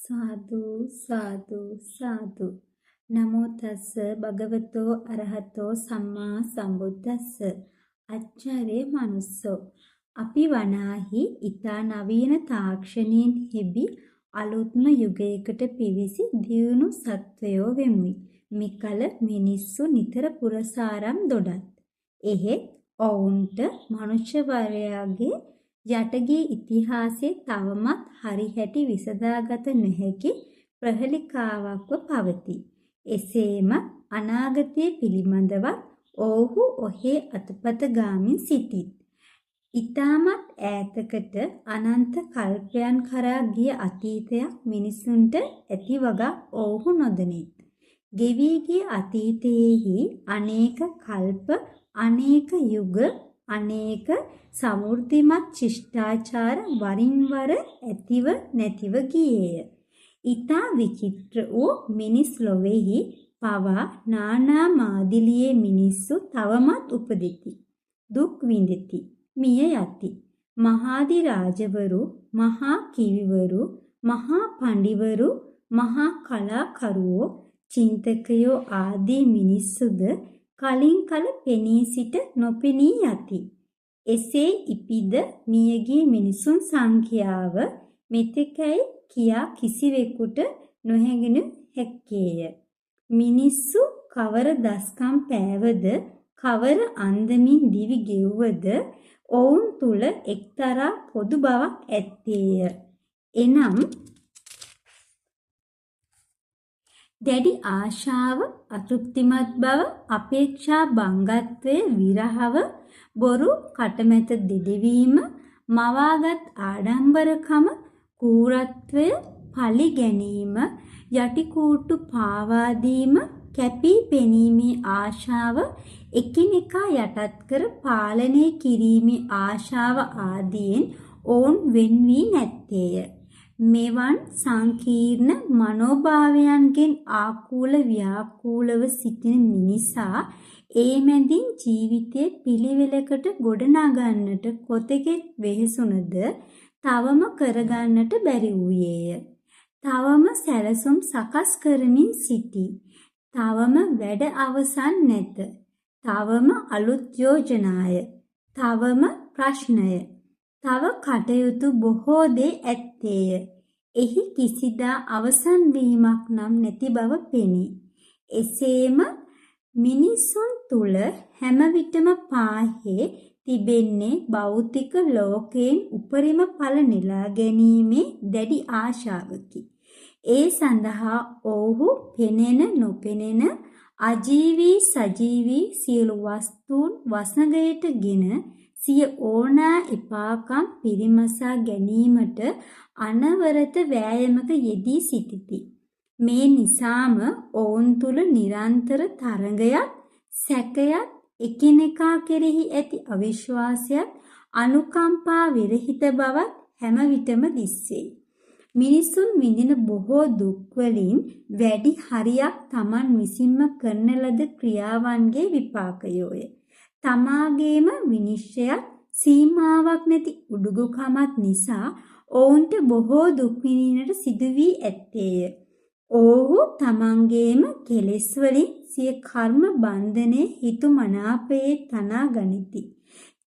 සාදු සාදු සාදු නමෝ තස්ස භගවතෝ අරහතෝ සම්මා සම්බුද්දස්ස අච්චරේ මනුස්සෝ අපි වනාහි ඊතා නවීන තාක්ෂණයෙන් හෙබි අලුත්ම යුගයකට පිවිසි දියුණු සත්වයෝ වෙමුයි. මිකල මිනිස්සු නිතර පුරසාරම් දොඩත්. එහෙත් ඔවුන්ට මනුෂ්‍යවරයාගේ යටගේ ඉතිහාසයේ තවමත් හරිහැටි විසඳාගත නොහැකි ප්‍රහෙලිකාවක්ව පවතී. එසේම අනාගතය පිළිබඳවත් ඔවුහු ඔහේ අතපත ගාමින් සිටිත්. ඊටමත් ඈතකට අනන්ත කල්පයන් කරා ගිය අතීතයක් මිනිසුන්ට ඇති වගා ඔවුහු නොදනිත්. ගෙවි ගිය අතීතයේහි අනේක කල්ප, අනේක යුග, අනේක සමෘද්ධිමත් ශිෂ්ටාචාර වරින් වර ඇතිව නැතිව ගියේය. ඊතා විචිත්‍ර වූ මිනිස් ලොවේහි පවා නානා මාදිලියේ මිනිස්සු තවමත් උපදිති. දුක් විඳිති. මිය යති. මහාදි රාජවරු, මහා කිවිවරු, මහා පඬිවරු, මහා කලාකරුවෝ, චින්තකයෝ ආදී මිනිස්සුද කලින් කල පෙනී සිට නොපෙනී යති. එසේ ඉපිද මියගිය මිනිසුන් සංඛ්‍යාව මෙතෙකයි කියා කිසිවෙකුට නොහැඟෙනු හැක්කේය. මිනිස්සු කවර දස්කම් පෑවද, කවර අන්දමින් දිවි ගෙව්වද ඔවුන් තුල එක්තරා පොදු බවක් ඇත්තේය. එනම් දැඩි ආශාව, අතෘප්තිමත් බව, අපේක්ෂා භංගත්වය, විරහව, බොරු කටමැත දෙදවීම, මවාගත් ආඩම්බරකම, කූරත්වය, පලි ගැනීම, යටිකූට්ටු පාවාදීම, කැපී පෙනීමේ ආශාව, එකිනෙකා යටත් කර පාලනය කිරීමේ ආශාව ආදීන් ඔවුන් වෙන් වී නැත්තේය. මෙවන් සංකීර්ණ මනෝභාවයන්ගෙන් ආකූල ව්‍යාකූලව සිටින මිනිසා ඒ මැදින් ජීවිතයේ පිළිවෙලකට ගොඩනගන්නට කොතෙක් වෙහෙසුනද තවම කරගන්නට බැරි වූයේය. තවම සැලසුම් සකස් කරමින් සිටී. තවම වැඩ අවසන් නැත. තවම අලුත් යෝජනාය. තවම ප්‍රශ්නය. තව කටයුතු බොහෝ දේ ඇත්තේය. එහි කිසිදා අවසන් වීමක් නම් නැති බව පෙනේ. එසේම මිනිසුන් තුල හැම විටම පාහේ තිබෙන්නේ භෞතික ලෝකයෙන් උපරිම ඵල නෙලා ගැනීමේ දැඩි ආශාවකි. ඒ සඳහා ඔවුහු පෙනෙන නොපෙනෙන අජීවී සජීවී සියලු වස්තුන් වසඟයටගෙන සිය ඕනෑ එපාකම් පිරිමසා ගැනීමට අනවරත වෑයමක යෙදී සිටිති. මේ නිසාම ඔවුන් තුල නිරන්තර තරඟයක්, සැකයක්, එකිනෙකා කෙරෙහි ඇති අවිශ්වාසයක්, අනුකම්පා විරහිත බවක් හැම විටම දිස්සේ. මිනිසුන් විඳින බොහෝ දුක්වලින් වැඩි හරියක් Taman විසින්ම කරන ලද ක්‍රියාවන්ගේ විපාකයෝය. තමාගේම විනිශ්චයක් සීමාවක් නැති උඩුගුකමත් නිසා ඔවුන්ට බොහෝ දුක් විඳින්නට සිදු වී ඇත්තේය. ඔවුහු තමන්ගේම කෙලෙස් වලින් සිය කර්ම බන්ධනයේ හිතු මනාපයේ තනා ගනිති.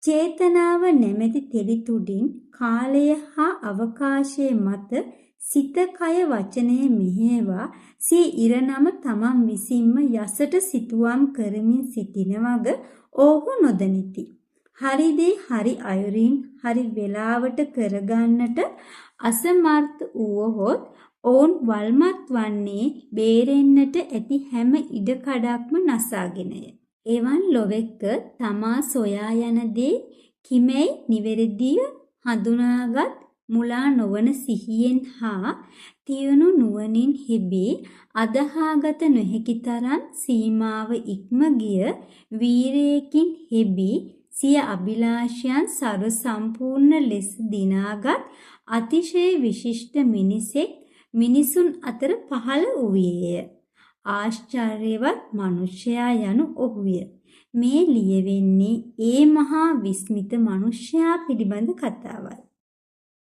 චේතනාව නැමැති තෙලි තුඩින් කාලය හා අවකාශයේ මත සිත කය වචනය මෙහෙවා සිය ඉරණම තමන් විසින්ම යසට සිතුවම් කරමින් සිටින වග ඔවුහු නොදනිති. හරි දේ හරි අයුරින් හරි වේලාවට කරගන්නට අසමර්ථ වූවහොත් ඔවුන් වල්මත් වන්නේ බේරෙන්නට ඇති හැම ඉඩකඩක්ම නසාගෙනය. එවන් ලොවෙක තමා සොයා යන දේ කිමැයි නිවැරදිව හඳුනාගත් මුලා නොවන සිහියෙන් හා තියුණු නුවණින් හෙබී අදහාගත නොහැකි තරම් සීමාව ඉක්ම ගිය වීරයෙකින් හෙබී සිය අභිලාෂයන් සර්ව සම්පූර්ණ ලෙස දිනාගත් අතිශය විශිෂ්ට මිනිසෙක් මිනිසුන් අතර පහළ වූයේය. ආශ්චර්යවත් මනුෂ්‍යයා යනු ඔහුය. මේ ලියවෙන්නේ ඒ මහා විස්මිත මනුෂ්‍යයා පිළිබඳ කතාවක්.